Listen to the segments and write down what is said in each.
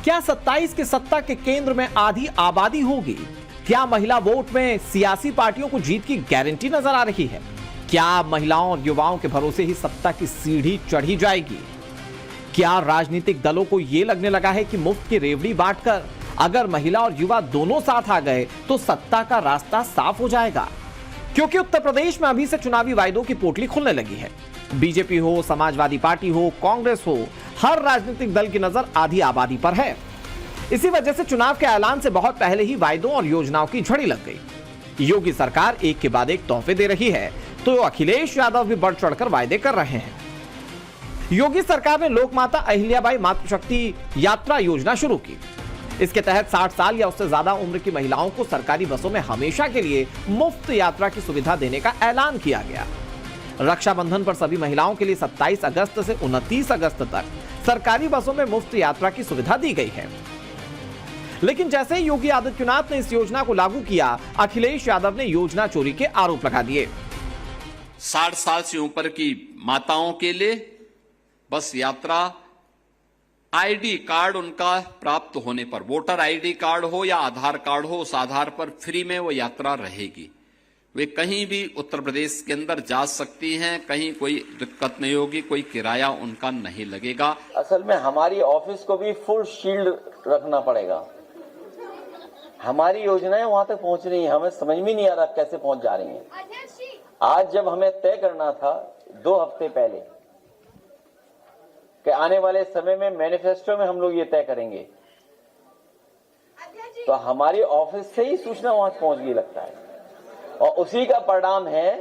क्या 27 के सत्ता के केंद्र में आधी आबादी होगी? क्या महिला वोट में सियासी पार्टियों को जीत की गारंटी नजर आ रही है? क्या महिलाओं और युवाओं के भरोसे ही सत्ता की सीढ़ी चढ़ी जाएगी? क्या राजनीतिक दलों को यह लगने लगा है कि मुफ्त की रेवड़ी बांटकर अगर महिला और युवा दोनों साथ आ गए तो सत्ता का रास्ता साफ हो जाएगा? क्योंकि उत्तर प्रदेश में अभी से चुनावी वायदों की पोटली खुलने लगी है। बीजेपी हो, समाजवादी पार्टी हो, कांग्रेस हो, हर राजनीतिक दल की नजर आधी आबादी पर है। इसी वजह से चुनाव के ऐलान से बहुत पहले ही वायदों और योजनाओं की झड़ी लग गई। योगी सरकार एक के बाद एक तोहफे दे रही है तो अखिलेश यादव भी बढ़ चढ़कर वायदे कर रहे हैं। योगी सरकार ने लोकमाता अहिल्याबाई मातृशक्ति यात्रा योजना शुरू की। इसके तहत 60 साल या उससे ज्यादा उम्र की महिलाओं को सरकारी बसों में हमेशा के लिए मुफ्त यात्रा की सुविधा देने का ऐलान किया गया। रक्षाबंधन पर सभी महिलाओं के लिए 27 अगस्त से 29 अगस्त तक सरकारी बसों में मुफ्त यात्रा की सुविधा दी गई है। लेकिन जैसे ही योगी आदित्यनाथ ने इस योजना को लागू किया, अखिलेश यादव ने योजना चोरी के आरोप लगा दिए। 60 साल से ऊपर की माताओं के लिए बस यात्रा आईडी कार्ड उनका प्राप्त होने पर, वोटर आईडी कार्ड हो या आधार कार्ड हो, उस आधार पर फ्री में वो यात्रा रहेगी। वे कहीं भी उत्तर प्रदेश के अंदर जा सकती हैं, कहीं कोई दिक्कत नहीं होगी, कोई किराया उनका नहीं लगेगा। असल में हमारी ऑफिस को भी फुल शील्ड रखना पड़ेगा। हमारी योजनाएं वहां तक पहुंच रही हैं, हमें समझ में नहीं आ रहा कैसे पहुंच जा रही हैं। आज जब हमें तय करना था 2 हफ्ते पहले कि आने वाले समय में मैनिफेस्टो में हम लोग ये तय करेंगे, तो हमारी ऑफिस से ही सूचना वहां पहुंच गई लगता है, और उसी का परिणाम है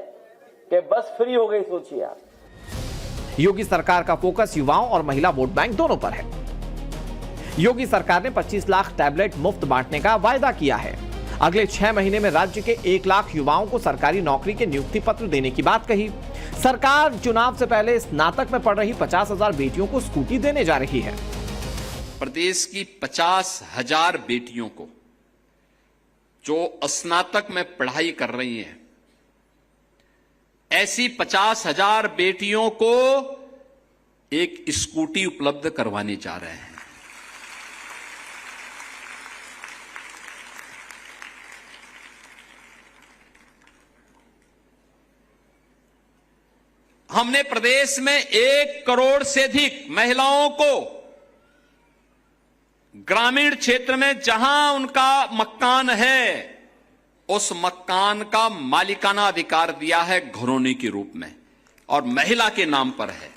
कि बस फ्री हो गई। सोचिए आप। योगी सरकार का फोकस युवाओं और महिला वोट बैंक दोनों पर है। योगी सरकार ने 25 लाख टैबलेट मुफ्त बांटने का वायदा किया है। अगले 6 महीने में राज्य के 1 लाख युवाओं को सरकारी नौकरी के नियुक्ति पत्र देने की बात कही। सरकार चुनाव से पहले स्नातक में पढ़ रही 50,000 बेटियों को स्कूटी देने जा रही है। प्रदेश की 50,000 बेटियों को जो स्नातक में पढ़ाई कर रही हैं, ऐसी 50,000 बेटियों को एक स्कूटी उपलब्ध करवाने जा रहे हैं। हमने प्रदेश में 1 करोड़ से अधिक महिलाओं को ग्रामीण क्षेत्र में जहां उनका मकान है, उस मकान का मालिकाना अधिकार दिया है घरौनी के रूप में, और महिला के नाम पर है।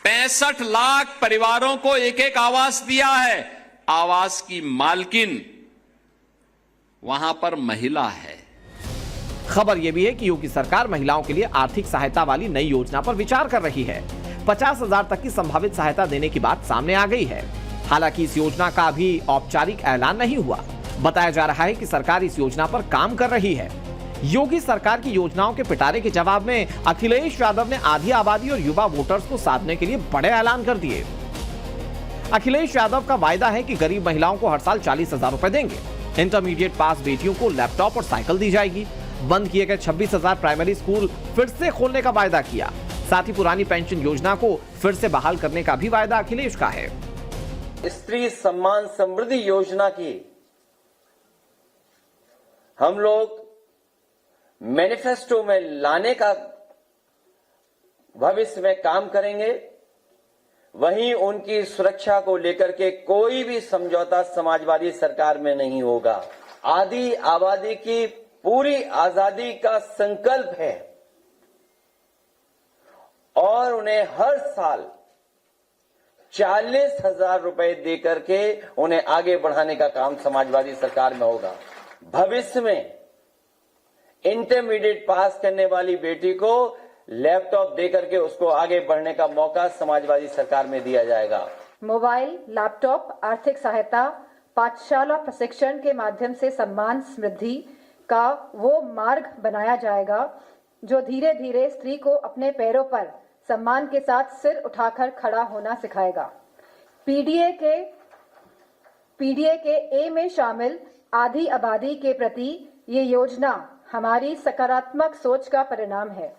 65 लाख परिवारों को एक आवास दिया है। आवास की मालकिन वहां पर महिला है। खबर यह भी है कि योगी सरकार महिलाओं के लिए आर्थिक सहायता वाली नई योजना पर विचार कर रही है। 50,000 तक की संभावित सहायता देने की बात सामने आ गई है। हालांकि इस योजना का अभी औपचारिक ऐलान नहीं हुआ। बताया जा रहा है कि सरकार इस योजना पर काम कर रही है। योगी सरकार की योजनाओं के पिटारे के जवाब में अखिलेश यादव ने आधी आबादी और युवा वोटर्स को साधने के लिए बड़े ऐलान कर दिए। अखिलेश यादव का वायदा है कि गरीब महिलाओं को हर साल 40,000 रुपए देंगे। इंटरमीडिएट पास बेटियों को लैपटॉप और साइकिल दी जाएगी। बंद किए गए 26,000 प्राइमरी स्कूल फिर से खोलने का वायदा किया। साथ ही पुरानी पेंशन योजना को फिर से बहाल करने का भी वायदा अखिलेश का है। स्त्री सम्मान समृद्धि योजना की हम लोग मैनिफेस्टो में लाने का भविष्य में काम करेंगे। वहीं उनकी सुरक्षा को लेकर के कोई भी समझौता समाजवादी सरकार में नहीं होगा। आधी आबादी की पूरी आजादी का संकल्प है और उन्हें हर साल 40,000 रुपए देकर के उन्हें आगे बढ़ाने का काम समाजवादी सरकार में होगा। भविष्य में इंटरमीडिएट पास करने वाली बेटी को लैपटॉप देकर के उसको आगे बढ़ने का मौका समाजवादी सरकार में दिया जाएगा। मोबाइल, लैपटॉप, आर्थिक सहायता, पाठशाला प्रशिक्षण के माध्यम से सम्मान समृद्धि का वो मार्ग बनाया जाएगा जो धीरे धीरे स्त्री को अपने पैरों पर सम्मान के साथ सिर उठाकर खड़ा होना सिखाएगा। पीडीए के ए में शामिल आधी आबादी के प्रति ये योजना हमारी सकारात्मक सोच का परिणाम है।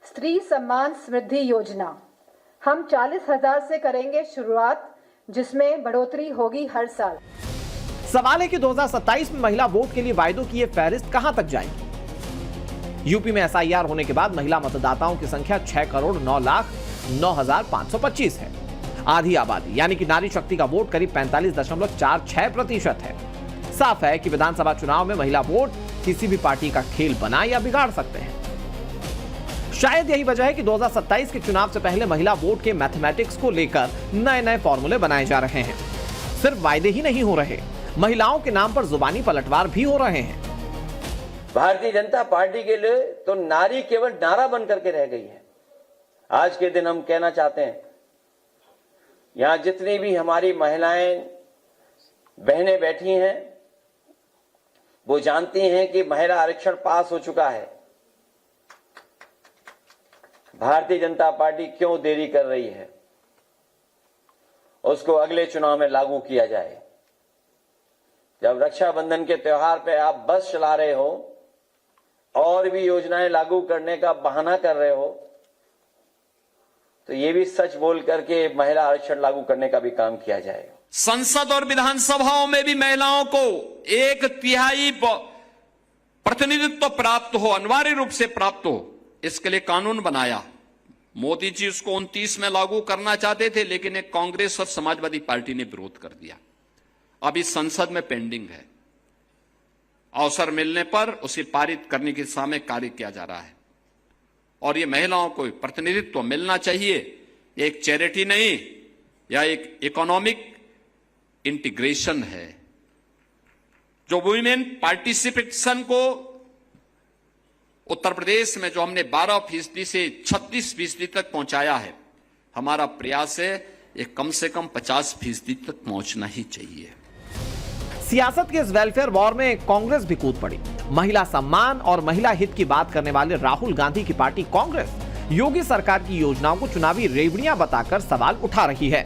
स्त्री सम्मान समृद्धि योजना हम 40,000 से करेंगे शुरुआत, जिसमें बढ़ोतरी होगी हर साल। सवाल है कि 2027 में महिला वोट के लिए वायदों की यह फहरिस्त कहां तक जाएगी। यूपी में SIR होने के बाद महिला मतदाताओं की संख्या 6,09,09,525 है। आधी आबादी यानी कि नारी शक्ति का वोट करीब 45.46% है। साफ है कि विधानसभा चुनाव में महिला वोट किसी भी पार्टी का खेल बना या बिगाड़ सकते हैं। शायद यही वजह है कि 2027 के चुनाव से पहले महिला वोट के मैथमेटिक्स को लेकर नए फॉर्मूले बनाए जा रहे हैं। सिर्फ वायदे ही नहीं हो रहे, महिलाओं के नाम पर जुबानी पलटवार भी हो रहे हैं। भारतीय जनता पार्टी के लिए तो नारी केवल नारा बन करके रह गई है। आज के दिन हम कहना चाहते हैं, यहां जितनी भी हमारी महिलाएं बहनें बैठी हैं, वो जानती हैं कि महिला आरक्षण पास हो चुका है। भारतीय जनता पार्टी क्यों देरी कर रही है? उसको अगले चुनाव में लागू किया जाए। जब रक्षाबंधन के त्योहार पे आप बस चला रहे हो और भी योजनाएं लागू करने का बहाना कर रहे हो, तो ये भी सच बोल करके महिला आरक्षण लागू करने का भी काम किया जाएगा। संसद और विधानसभाओं में भी महिलाओं को 1/3 प्रतिनिधित्व प्राप्त हो, अनिवार्य रूप से प्राप्त हो, इसके लिए कानून बनाया। मोदी जी उसको 29 में लागू करना चाहते थे, लेकिन एक कांग्रेस और समाजवादी पार्टी ने विरोध कर दिया। अभी संसद में पेंडिंग है। अवसर मिलने पर उसे पारित करने की दिशा में कार्य किया जा रहा है। और ये महिलाओं को प्रतिनिधित्व मिलना चाहिए। ये एक चैरिटी नहीं, या एक इकोनॉमिक इंटीग्रेशन है। जो वुमेन पार्टिसिपेशन को उत्तर प्रदेश में जो हमने 12% से 36% तक पहुंचाया है, हमारा प्रयास है ये कम से कम 50% तक पहुंचना ही चाहिए। सियासत के इस वेलफेयर वॉर में कांग्रेस भी कूद पड़ी। महिला सम्मान और महिला हित की बात करने वाले राहुल गांधी की पार्टी कांग्रेस योगी सरकार की योजनाओं को चुनावी रेवड़ियां बताकर सवाल उठा रही है।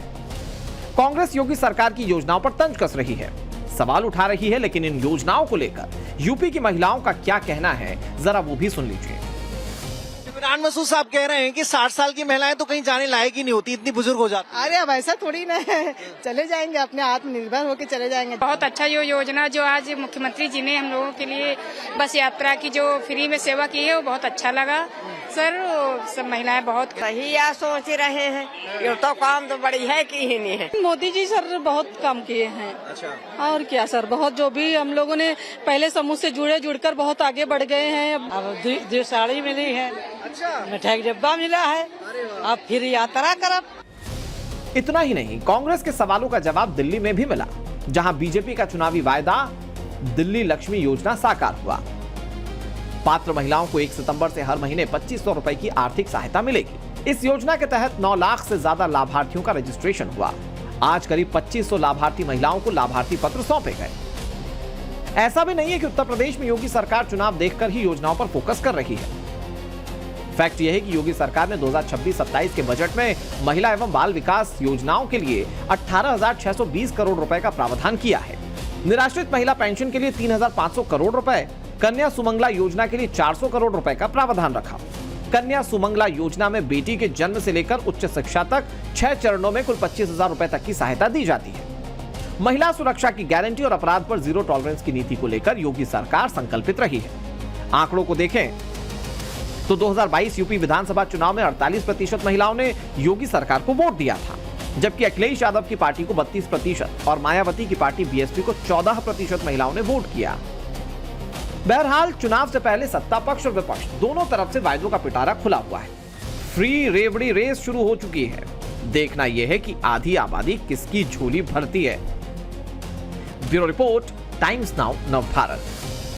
कांग्रेस योगी सरकार की योजनाओं पर तंज कस रही है, सवाल उठा रही है, लेकिन इन योजनाओं को लेकर यूपी की महिलाओं का क्या कहना है, जरा वो भी सुन लीजिए। इमरान मसूद साहब कह रहे हैं कि 60 साल की महिलाएं तो कहीं जाने लायक ही नहीं होती, इतनी बुजुर्ग हो जाती। अरे अब ऐसा थोड़ी ना है, चले जाएंगे, अपने आत्मनिर्भर होकर चले जाएंगे। बहुत अच्छा ये योजना जो आज मुख्यमंत्री जी ने हम लोगों के लिए बस यात्रा की जो फ्री में सेवा की है, वो बहुत अच्छा लगा सर। सब महिलाएं बहुत सही या सोच रहे हैं, ये तो काम तो बड़ी है कि ही नहीं है। मोदी जी सर बहुत काम किए हैं। अच्छा। और क्या सर, बहुत जो भी हम लोगों ने पहले समूह से जुड़कर बहुत आगे बढ़ गए हैं। अब दो साड़ी मिली है, अच्छा, मिठाई डब्बा मिला है, अब फिर यात्रा करब। इतना ही नहीं, कांग्रेस के सवालों का जवाब दिल्ली में भी मिला, जहां बीजेपी का चुनावी वायदा दिल्ली लक्ष्मी योजना साकार हुआ। पात्र महिलाओं को 1 सितंबर से हर महीने 2500 रुपए की आर्थिक सहायता मिलेगी। इस योजना के तहत 9 लाख से ज्यादा लाभार्थियों का रजिस्ट्रेशन हुआ। आज करीब 2500 लाभार्थी महिलाओं को लाभार्थी पत्र सौंपे गए। ऐसा भी नहीं है कि उत्तर प्रदेश में योगी सरकार चुनाव देखकर ही योजनाओं पर फोकस कर रही है। फैक्ट यह है कि योगी सरकार ने 2026-27 के बजट में महिला एवं बाल विकास योजनाओं के लिए 18,620 करोड़ रुपए का प्रावधान किया है। निराश्रित महिला पेंशन के लिए 3,500 करोड़ रुपए, कन्या सुमंगला योजना के लिए 400 करोड़ रुपए का प्रावधान रखा। कन्या सुमंगला योजना में बेटी के जन्म से लेकर उच्च शिक्षा तक 6 चरणों में कुल 25,000 रुपए तक की सहायता दी जाती है। महिला सुरक्षा की गारंटी और अपराध पर जीरो टॉलरेंस की नीति को लेकर योगी सरकार संकल्पित रही है। आंकड़ों को देखें तो 2022 यूपी विधानसभा चुनाव में 48% महिलाओं ने योगी सरकार को वोट दिया था, जबकि अखिलेश यादव की पार्टी को 32% और मायावती की पार्टी बीएसपी को 14% महिलाओं ने वोट किया। बहरहाल चुनाव से पहले सत्ता पक्ष और विपक्ष दोनों तरफ से वायदों का पिटारा खुला हुआ है। फ्री रेवड़ी रेस शुरू हो चुकी है। देखना यह है कि आधी आबादी किसकी झोली भरती है। Bureau report, times now Navbharat.